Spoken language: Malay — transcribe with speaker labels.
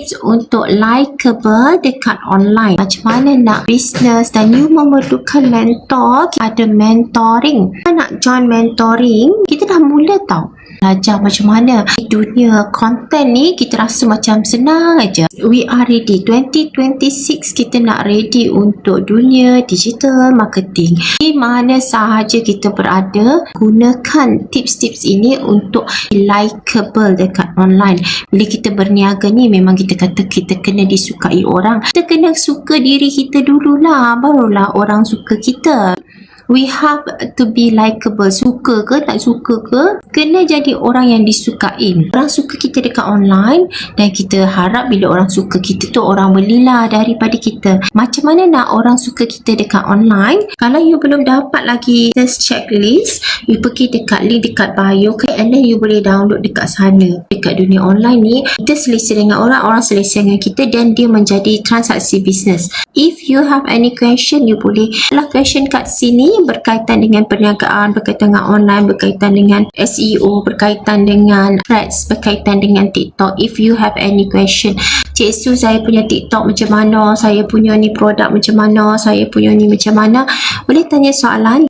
Speaker 1: tips untuk likeable dekat online. Macam mana nak business dan you memerlukan mentor. Ada mentoring. Kita nak join mentoring, kita dah mula tau belajar macam mana dunia content ni. Kita rasa macam senang aja. We are ready. 2026 kita nak ready untuk dunia digital marketing. Di mana sahaja kita berada, gunakan tips-tips ini untuk likeable dekat online. Bila kita berniaga ni, memang kita kata kita kena disukai orang. Kita kena suka diri kita dululah, barulah orang suka kita. We have to be likeable. Suka ke tak suka ke, kena jadi orang yang disukai. Orang suka kita dekat online, dan kita harap bila orang suka kita tu, orang belilah daripada kita. Macam mana nak orang suka kita dekat online? Kalau you belum dapat lagi test checklist, you pergi dekat link dekat bio, and then you boleh download dekat sana. Dekat dunia online ni, kita selesa dengan orang, orang selesa dengan kita, dan dia menjadi transaksi bisnes. If you have any question, you boleh lah question kat sini berkaitan dengan perniagaan, berkaitan dengan online, berkaitan dengan SEO, berkaitan dengan threads, berkaitan dengan TikTok. If you have any question, Cik Su, saya punya TikTok macam mana, saya punya ni produk macam mana, saya punya ni macam mana, boleh tanya soalan.